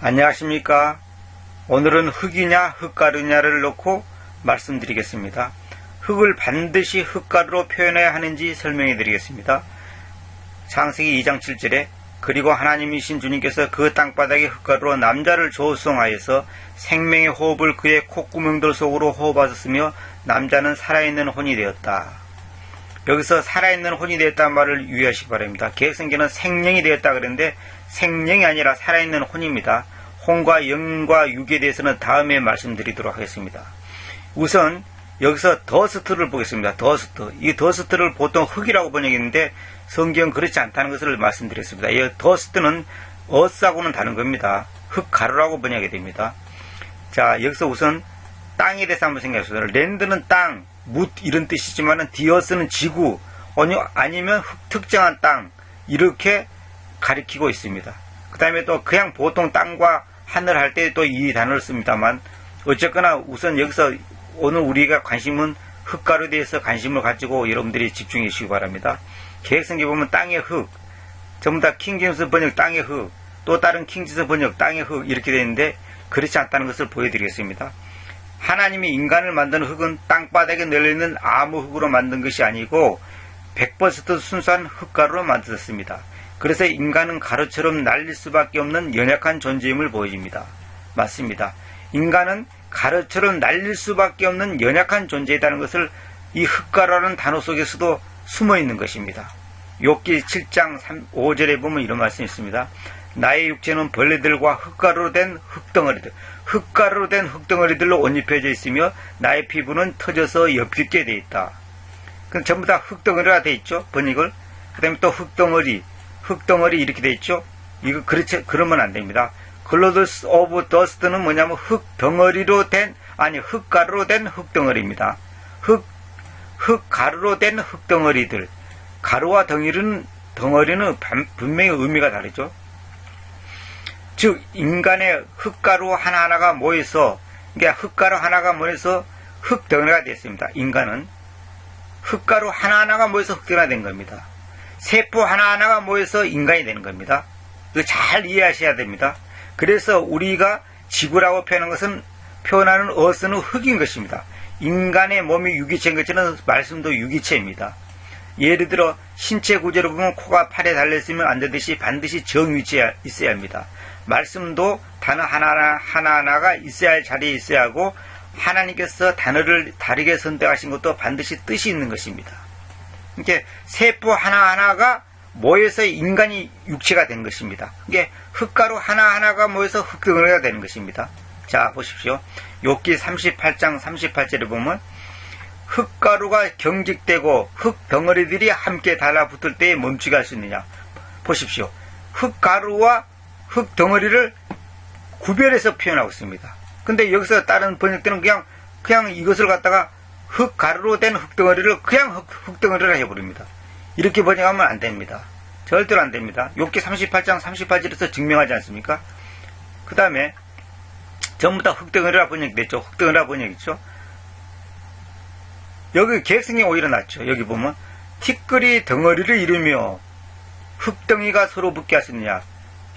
안녕하십니까. 오늘은 흙이냐 흙가루냐를 놓고 말씀드리겠습니다. 흙을 반드시 흙가루로 표현해야 하는지 설명해 드리겠습니다. 창세기 2장 7절에 그리고 하나님이신 주님께서 그 땅바닥에 흙가루로 남자를 조성하여서 생명의 호흡을 그의 콧구멍들 속으로 호흡하셨으며 남자는 살아있는 혼이 되었다. 여기서 살아있는 혼이 되었다는 말을 유의하시기 바랍니다. 개혁성경은 생명이 되었다 그랬는데 생명이 아니라 살아있는 혼입니다. 혼과 영과 육에 대해서는 다음에 말씀드리도록 하겠습니다. 우선 여기서 더스트를 보겠습니다. 더스트. 이 더스트를 보통 흙이라고 번역했는데 성경은 그렇지 않다는 것을 말씀드렸습니다. 이 더스트는 어스하고는 다른 겁니다. 흙가루라고 번역이 됩니다. 자, 여기서 우선 땅에 대해서 한번 생각해 보세요. 랜드는 땅, 묻 이런 뜻이지만 디어스는 지구, 아니면 특정한 땅 이렇게 가리키고 있습니다. 그 다음에 또 그냥 보통 땅과 하늘 할 때 또 이 단어를 씁니다만 어쨌거나 우선 여기서 오늘 우리가 관심은 흙가루에 대해서 관심을 가지고 여러분들이 집중해 주시기 바랍니다. 계획성경 보면 땅의 흙, 전부 다 킹제임스 번역 땅의 흙, 또 다른 킹제임스 번역 땅의 흙 이렇게 되어 있는데 그렇지 않다는 것을 보여드리겠습니다. 하나님이 인간을 만든 흙은 땅바닥에 널려있는 아무 흙으로 만든 것이 아니고 100% 순수한 흙가루로 만들었습니다. 그래서 인간은 가루처럼 날릴 수밖에 없는 연약한 존재임을 보여줍니다. 맞습니다. 인간은 가루처럼 날릴 수밖에 없는 연약한 존재이라는 것을 이 흙가루라는 단어 속에서도 숨어 있는 것입니다. 욥기 7장 5절에 보면 이런 말씀이 있습니다. 나의 육체는 벌레들과 흙가루로 된 흙덩어리들로 옷 입혀져 있으며 나의 피부는 터져서 엽게 되어 있다. 그럼 전부 다 흙덩어리가 되어 있죠. 번역을. 그 다음에 또 흙덩어리 이렇게 되어 있죠. 이거 그러면 안 됩니다. Clouds of Dust는 뭐냐면 흙가루로 된 흙덩어리입니다. 흙가루로 된 흙덩어리들. 가루와 덩어리는 분명히 의미가 다르죠. 즉 인간의 흙가루 하나하나가 모여서 그러니까 흙가루 하나가 모여서 흙덩어리가 됐습니다. 인간은 흙가루 하나하나가 모여서 흙덩어리가 된 겁니다. 세포 하나하나가 모여서 인간이 되는 겁니다. 이거 잘 이해하셔야 됩니다. 그래서 우리가 지구라고 표현하는 어스는 흙인 것입니다. 인간의 몸이 유기체인 것처럼 말씀도 유기체입니다. 예를 들어 신체 구조를 보면 코가 팔에 달려있으면 안 되듯이 반드시 정위치에 있어야 합니다. 말씀도 단어 하나하나가 있어야 할 자리에 있어야 하고 하나님께서 단어를 다르게 선택하신 것도 반드시 뜻이 있는 것입니다. 이렇게 세포 하나하나가 모여서 인간이 육체가 된 것입니다. 이게 흙가루 하나하나가 모여서 흙덩어리가 되는 것입니다. 자, 보십시오. 욥기 38장 38절에 보면 흙가루가 경직되고 흙덩어리들이 함께 달라붙을 때에 멈추게 할 수 있느냐. 보십시오. 흙가루와 흙덩어리를 구별해서 표현하고 있습니다. 근데 여기서 다른 번역들은 그냥 이것을 갖다가 흙가루로 된 흙덩어리를 그냥 흙덩어리라 해버립니다. 이렇게 번역하면 안 됩니다. 절대로 안 됩니다. 욥기 38장 38절에서 증명하지 않습니까? 그 다음에 전부 다 흙덩어리라 번역됐죠. 흙덩어리라 번역이죠. 여기 개혁성경이 오히려 낫죠. 여기 보면 티끌이 덩어리를 이루며 흙덩이가 서로 붙게 하시느냐.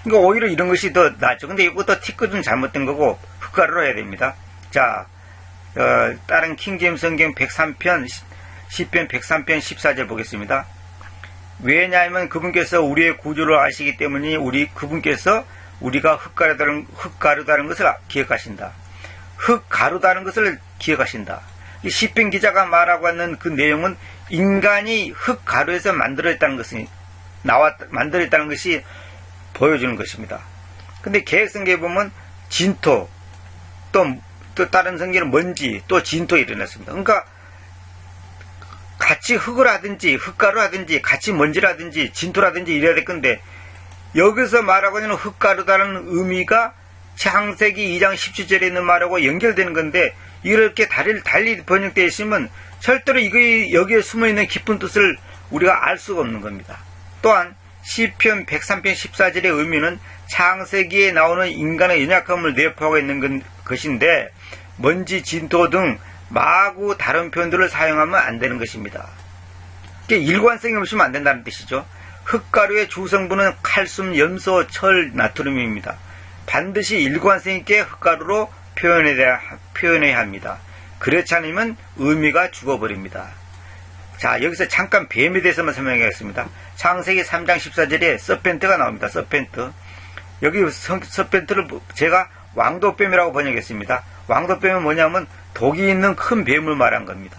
그러니까 오히려 이런 것이 더 낫죠. 근데 이것도 티끌은 잘못된 거고 흙가루로 해야 됩니다. 자, 다른 킹제임스 성경 103편 시편 103편 14절 보겠습니다. 왜냐하면 그분께서 우리의 구조를 아시기 때문에 그분께서 우리가 흙가루다는 것을 기억하신다. 흙가루다는 것을 기억하신다. 이 시편 기자가 말하고 있는 그 내용은 인간이 흙가루에서 만들어졌다는 것이 보여주는 것입니다. 근데 개혁성경에 보면 진토, 또 다른 성경은 먼지, 또 진토 일어났습니다. 그러니까 같이 흙을 하든지 흙가루라든지 같이 먼지라든지 진토라든지 이래야 될 건데 여기서 말하고 있는 흙가루다는 의미가 창세기 2장 17절에 있는 말하고 연결되는 건데 이렇게 달리 번역되어 있으면 절대로 여기에 숨어있는 깊은 뜻을 우리가 알 수가 없는 겁니다. 또한 시편 103편 14절의 의미는 창세기에 나오는 인간의 연약함을 내포하고 있는 것인데 먼지, 진토 등 마구 다른 표현들을 사용하면 안 되는 것입니다. 일관성이 없으면 안 된다는 뜻이죠. 흙가루의 주성분은 칼슘, 염소, 철, 나트륨입니다. 반드시 일관성 있게 흙가루로 표현해야 합니다. 그렇지 않으면 의미가 죽어버립니다. 자, 여기서 잠깐 뱀에 대해서만 설명하겠습니다. 창세기 3장 14절에 서펜트가 나옵니다. 서펜트. 여기 서펜트를 제가 왕도뱀이라고 번역했습니다. 왕도뱀은 뭐냐면 독이 있는 큰 뱀을 말한 겁니다.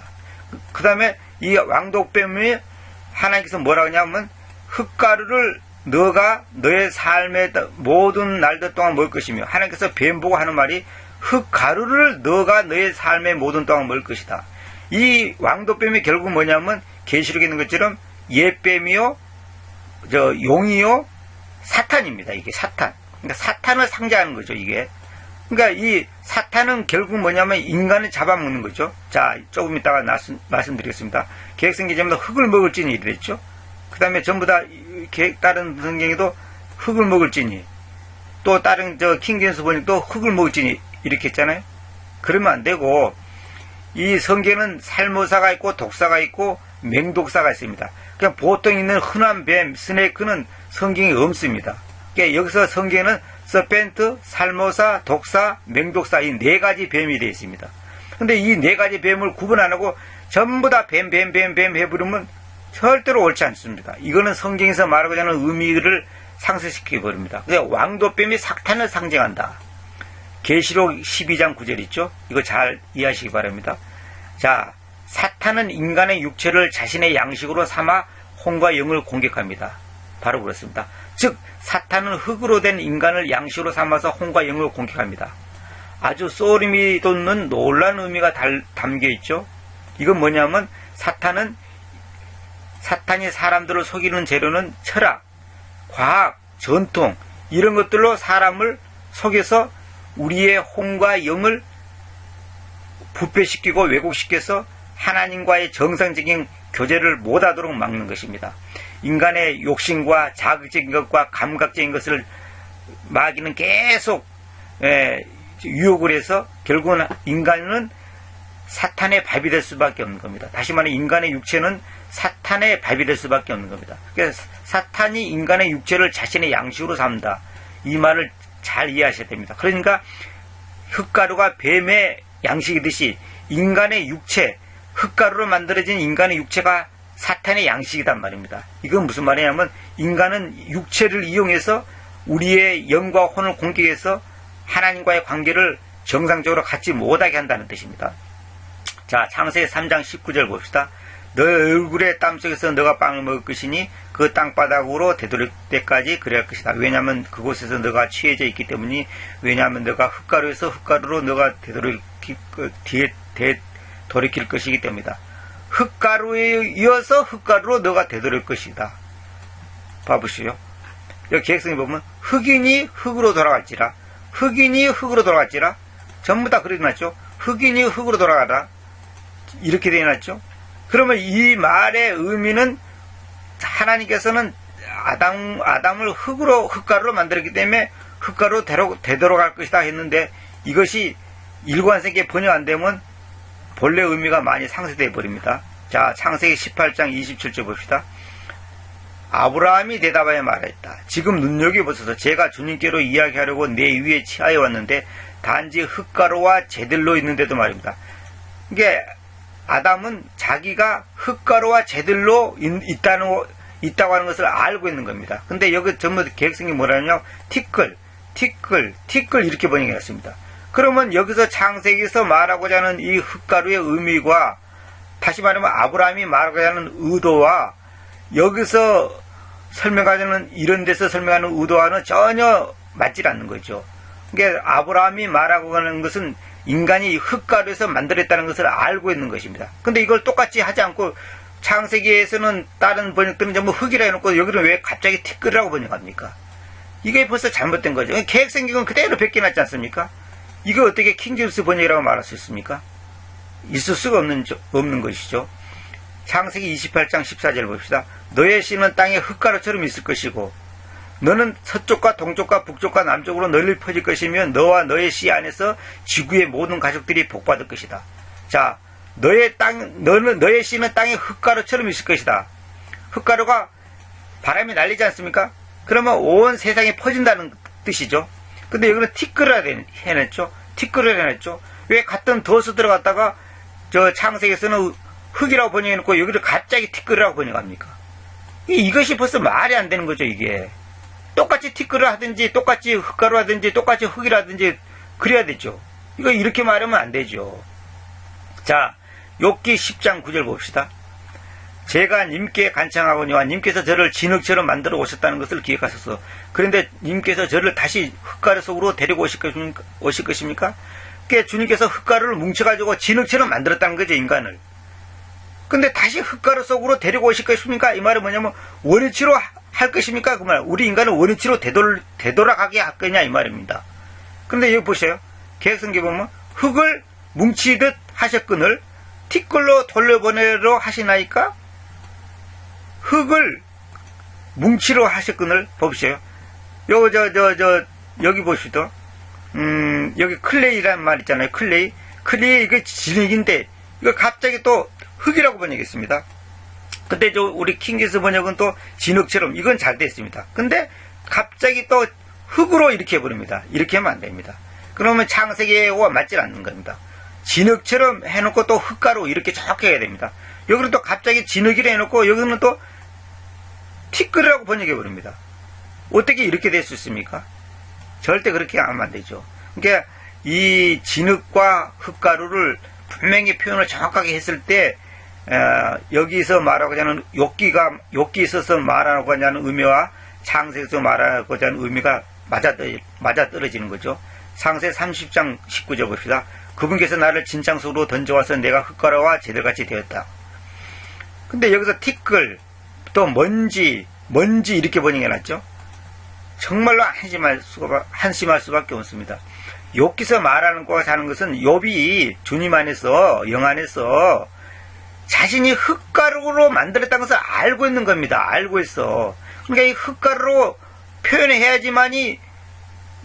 그 다음에 이 왕도뱀이 하나님께서 뭐라고 하냐면 흙가루를 너가 너의 삶의 모든 날들 동안 먹을 것이며, 하나님께서 뱀 보고 하는 말이 흙가루를 너가 너의 삶의 모든 동안 먹을 것이다. 이 왕도뱀이 결국 뭐냐면 계시록에 있는 것처럼 옛뱀이요, 용이요, 사탄입니다. 이게 사탄. 그러니까 사탄을 상징하는 거죠, 이게. 그러니까 이 사탄은 결국 뭐냐면 인간을 잡아먹는 거죠. 자, 조금 이따가 말씀드리겠습니다. 계획성경에는 흙을 먹을지니 이랬죠. 그 다음에 전부 다 다른 성경에도 흙을 먹을지니, 또 다른 킹제임스 번역도 흙을 먹을지니 이렇게 했잖아요. 그러면 안 되고, 이 성경은 살모사가 있고 독사가 있고 맹독사가 있습니다. 그냥 보통 있는 흔한 뱀, 스네이크는 성경에 없습니다. 그러니까 여기서 성경에는 서펜트, 살모사, 독사, 맹독사 이 네 가지 뱀이 되어 있습니다. 근데 이 네 가지 뱀을 구분 안 하고 전부 다 뱀 해버리면 절대로 옳지 않습니다. 이거는 성경에서 말하고자 하는 의미를 상쇄시켜 버립니다. 왕도뱀이 사탄을 상징한다. 계시록 12장 9절 있죠? 이거 잘 이해하시기 바랍니다. 자, 사탄은 인간의 육체를 자신의 양식으로 삼아 혼과 영을 공격합니다. 바로 그렇습니다. 즉 사탄은 흙으로 된 인간을 양식으로 삼아서 혼과 영을 공격합니다. 아주 소름이 돋는 놀라운 의미가 담겨 있죠. 이건 뭐냐면 사탄이 사람들을 속이는 재료는 철학, 과학, 전통 이런 것들로 사람을 속여서 우리의 혼과 영을 부패시키고 왜곡시켜서 하나님과의 정상적인 교제를 못하도록 막는 것입니다. 인간의 욕심과 자극적인 것과 감각적인 것을 마귀는 계속 유혹을 해서 결국은 인간은 사탄의 밥이 될 수밖에 없는 겁니다. 다시 말해 인간의 육체는 사탄의 밥이 될 수밖에 없는 겁니다. 그래서 사탄이 인간의 육체를 자신의 양식으로 삼다. 이 말을 잘 이해하셔야 됩니다. 그러니까 흙가루가 뱀의 양식이듯이 인간의 육체, 흙가루로 만들어진 인간의 육체가 사탄의 양식이란 말입니다. 이건 무슨 말이냐면 인간은 육체를 이용해서 우리의 영과 혼을 공격해서 하나님과의 관계를 정상적으로 갖지 못하게 한다는 뜻입니다. 자, 창세기 3장 19절 봅시다. 너의 얼굴의 땀 속에서 너가 빵을 먹을 것이니 그 땅바닥으로 되돌릴 때까지 그래야 할 것이다. 왜냐하면 그곳에서 너가 취해져 있기 때문이, 왜냐하면 너가 흙가루에서 흙가루로 너가 되돌이킬 것이기 때문이다. 흙가루에 이어서 흙가루로 너가 되돌릴 것이다. 봐보시죠. 여기 계획성에 보면 흑인이 흙으로 돌아갈지라, 흑인이 흙으로 돌아갈지라, 전부 다 그렇게 났죠. 흑인이 흙으로 돌아가라 이렇게 되어 놨죠. 그러면 이 말의 의미는 하나님께서는 아담을 흙가루로 만들었기 때문에 흙가루로 되돌아갈 것이다 했는데, 이것이 일관성 있게 번역 안 되면 본래 의미가 많이 상쇄되어 버립니다. 자, 창세기 18장 27절 봅시다. 아브라함이 대답하여 말했다. 지금 눈여겨보소서. 제가 주님께로 이야기하려고 내 위에 치하여 왔는데 단지 흙가루와 재들로 있는데도 말입니다. 이게 아담은 자기가 흙가루와 재들로 있다고 하는 것을 알고 있는 겁니다. 근데 여기 전부 계획성이 뭐라냐? 티끌 이렇게 번역했습니다. 그러면 여기서 창세기에서 말하고자 하는 이 흙가루의 의미와, 다시 말하면 아브라함이 말하고자 하는 의도와 여기서 설명하자는 이런 데서 설명하는 의도와는 전혀 맞질 않는 거죠. 그러니까 아브라함이 말하고 하는 것은 인간이 흙가루에서 만들었다는 것을 알고 있는 것입니다. 근데 이걸 똑같이 하지 않고 창세기에서는 다른 번역들은 전부 흙이라 해놓고 여기는 왜 갑자기 티끌이라고 번역합니까? 이게 벌써 잘못된 거죠. 계획성경은 그대로 베껴놨지 않습니까? 이거 어떻게 킹제임스 번역이라고 말할 수 있습니까? 있을 수가 없는 것이죠. 창세기 28장 14절 봅시다. 너의 씨는 땅에 흙가루처럼 있을 것이고 너는 서쪽과 동쪽과 북쪽과 남쪽으로 널리 퍼질 것이며 너와 너의 씨 안에서 지구의 모든 가족들이 복받을 것이다. 자, 너의 씨는 땅에 흙가루처럼 있을 것이다. 흙가루가 바람이 날리지 않습니까? 그러면 온 세상에 퍼진다는 뜻이죠. 근데 여기는 티끌을 해냈죠. 티끌을 해냈죠. 왜 같은 덫을 들어갔다가 저 창세기에서는 흙이라고 번역해놓고 여기를 갑자기 티끌이라고 번역합니까? 이것이 벌써 말이 안 되는 거죠, 이게. 똑같이 티끌을 하든지 똑같이 흙가루 하든지 똑같이 흙이라든지 그래야 되죠. 이거 이렇게 말하면 안 되죠. 자, 욥기 10장 9절 봅시다. 제가 님께 간청하거니와 님께서 저를 진흙처럼 만들어 오셨다는 것을 기억하소서. 그런데 님께서 저를 다시 흙가루 속으로 데리고 오실 것입니까? 그게 주님께서 흙가루를 뭉쳐가지고 진흙처럼 만들었다는 거죠, 인간을. 근데 다시 흙가루 속으로 데리고 오실 것입니까? 이 말은 뭐냐면 원위치로 할 것입니까? 그 말. 우리 인간을 원위치로 되돌아가게 할 거냐 이 말입니다. 그런데 여기 보세요. 개혁성경 보면 흙을 뭉치듯 하셨거늘 티끌로 돌려보내려 하시나이까? 흙을 뭉치로 하셨거늘 보세요. 여기 보시죠. 여기 클레이라는 말 있잖아요. 클레이 이거 진흙인데 이거 갑자기 또 흙이라고 번역했습니다. 근데 우리 킹기스 번역은 또 진흙처럼 이건 잘 됐습니다. 근데 갑자기 또 흙으로 이렇게 해버립니다. 이렇게 하면 안 됩니다. 그러면 창세기와 맞질 않는 겁니다. 진흙처럼 해놓고 또 흙가루 이렇게 정확히 해야 됩니다. 여기는 또 갑자기 진흙이라 해놓고 여기는 또 티끌이라고 번역해버립니다. 어떻게 이렇게 될 수 있습니까? 절대 그렇게 하면 안 되죠. 그러니까 이 진흙과 흙가루를 분명히 표현을 정확하게 했을 때 여기서 말하고자 하는 욥기 있어서 말하고자 하는 의미와 창세에서 말하고자 하는 의미가 맞아떨어지는 거죠. 창세 30장 19절 봅시다. 그분께서 나를 진창 속으로 던져와서 내가 흙가루와 재들같이 되었다. 근데 여기서 티끌 또 먼지 이렇게 번역해놨죠. 정말로 한심할 수밖에 없습니다. 욥기서 말하는 것과 하는 것은 욥이 주님 안에서 영 안에서 자신이 흙가루로 만들었다는 것을 알고 있는 겁니다. 알고 있어. 그러니까 이 흙가루로 표현해야지만이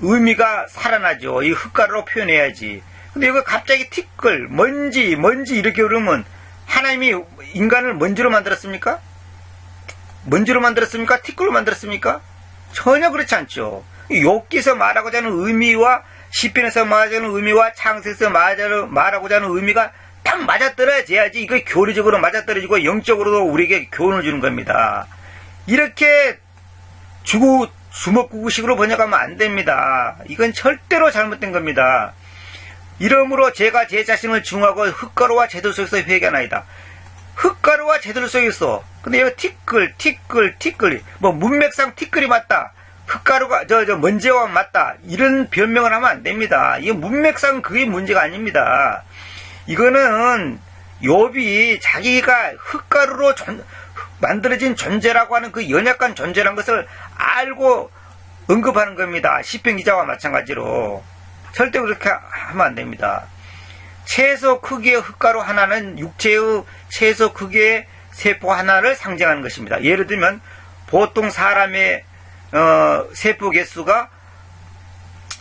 의미가 살아나죠. 이 흙가루로 표현해야지. 근데 이거 갑자기 티끌, 먼지 이렇게 그러면 하나님이 인간을 먼지로 만들었습니까? 먼지로 만들었습니까? 티끌로 만들었습니까? 전혀 그렇지 않죠. 욥기서 말하고자 하는 의미와 시편에서 말하고자 하는 의미와 창세에서 말하고자 하는 의미가 딱 맞아떨어져야지 이거 교리적으로 맞아떨어지고 영적으로도 우리에게 교훈을 주는 겁니다. 이렇게 주먹구구식으로 번역하면 안 됩니다. 이건 절대로 잘못된 겁니다. 이러므로 제가 제 자신을 중하고 흙가루와 재들 속에서 회개하나이다. 흙가루와 재들 속에서 근데 여기 티끌 뭐 문맥상 티끌이 맞다. 흙가루가 먼지와 맞다. 이런 변명을 하면 안 됩니다. 이거 문맥상 그게 문제가 아닙니다. 이거는 욥이 자기가 흙가루로 만들어진 존재라고 하는 그 연약한 존재라는 것을 알고 언급하는 겁니다. 시편 기자와 마찬가지로. 절대 그렇게 하면 안 됩니다. 최소 크기의 흙가루 하나는 육체의 최소 크기의 세포 하나를 상징하는 것입니다. 예를 들면 보통 사람의 세포 개수가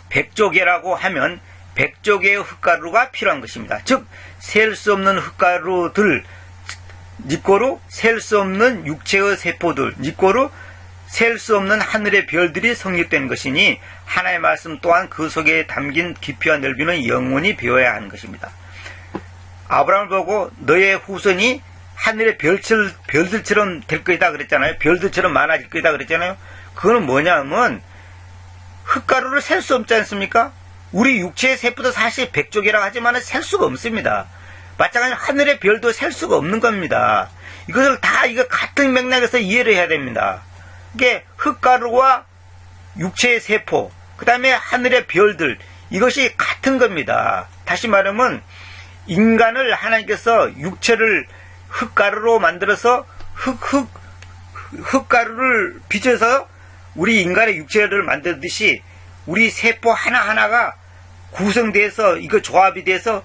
100조 개라고 하면 100조 개의 흙가루가 필요한 것입니다. 즉 셀 수 없는 흙가루들 니꼬로 셀 수 없는 육체의 세포들 니꼬로 셀 수 없는 하늘의 별들이 성립된 것이니 하나의 말씀 또한 그 속에 담긴 깊이와 넓이는 영원히 배워야 하는 것입니다. 아브라함을 보고 너의 후손이 하늘의 별들처럼 될 것이다 그랬잖아요. 별들처럼 많아질 것이다 그랬잖아요. 그거는 뭐냐면 흙가루를 셀 수 없지 않습니까? 우리 육체의 세포도 사실 100조 개라고 하지만 셀 수가 없습니다. 마찬가지로 하늘의 별도 셀 수가 없는 겁니다. 이것을 다 이거 같은 맥락에서 이해를 해야 됩니다. 이게 흙가루와 육체의 세포, 그 다음에 하늘의 별들, 이것이 같은 겁니다. 다시 말하면 인간을 하나님께서 육체를 흙가루로 만들어서 흙가루를 빚어서 우리 인간의 육체를 만들듯이 우리 세포 하나하나가 구성돼서 이거 조합이 돼서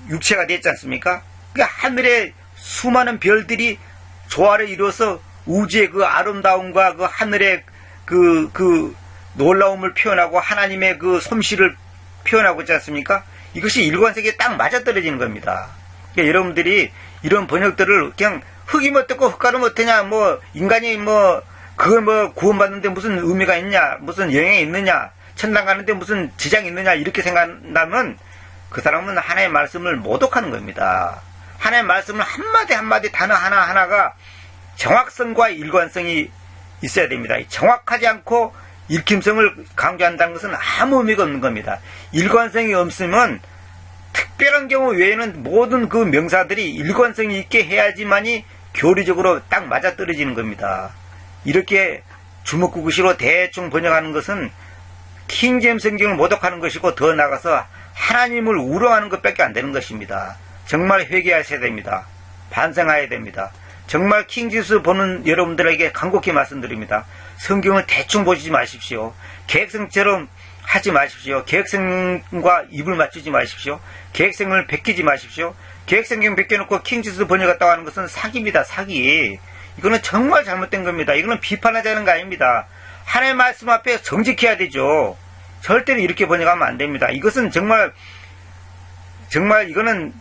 육체가 됐지 않습니까? 그러니까 하늘의 수많은 별들이 조화를 이루어서 우주의 그 아름다움과 그 하늘의 그 놀라움을 표현하고 하나님의 그 솜씨를 표현하고 있지 않습니까? 이것이 일관되게 딱 맞아떨어지는 겁니다. 그러니까 여러분들이 이런 번역들을 그냥 흙이면 어떻고 흙가루면 어떠냐, 뭐 인간이 뭐 그걸 뭐 구원받는데 무슨 의미가 있냐, 무슨 영향이 있느냐, 천당 가는데 무슨 지장이 있느냐 이렇게 생각한다면 그 사람은 하나님의 말씀을 모독하는 겁니다. 하나님의 말씀을 한마디 한마디 단어 하나하나가 정확성과 일관성이 있어야 됩니다. 정확하지 않고 일침성을 강조한다는 것은 아무 의미가 없는 겁니다. 일관성이 없으면 특별한 경우 외에는 모든 그 명사들이 일관성이 있게 해야지만이 교리적으로 딱 맞아떨어지는 겁니다. 이렇게 주먹구구시로 대충 번역하는 것은 킹제임스 성경을 모독하는 것이고 더 나아가서 하나님을 우롱하는 것밖에 안 되는 것입니다. 정말 회개하셔야 됩니다. 반성해야 됩니다. 정말 킹제임스 보는 여러분들에게 간곡히 말씀드립니다. 성경을 대충 보시지 마십시오. 계획성처럼 하지 마십시오. 계획성과 입을 맞추지 마십시오. 계획성을 베끼지 마십시오. 계획성경 베껴놓고 킹제임스 번역했다고 하는 것은 사기입니다. 사기. 이거는 정말 잘못된 겁니다. 이거는 비판하자는 거 아닙니다. 하나님의 말씀 앞에 정직해야 되죠. 절대로 이렇게 번역하면 안 됩니다. 이것은 정말 이거는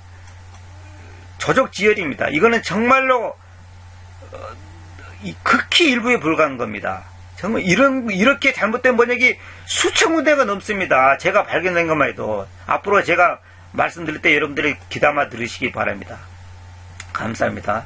조족지혈입니다. 이거는 정말로 극히 일부에 불과한 겁니다. 정말 이렇게 잘못된 번역이 수천 군데가 넘습니다. 제가 발견된 것만 해도. 앞으로 제가 말씀드릴 때 여러분들이 귀담아 들으시기 바랍니다. 감사합니다.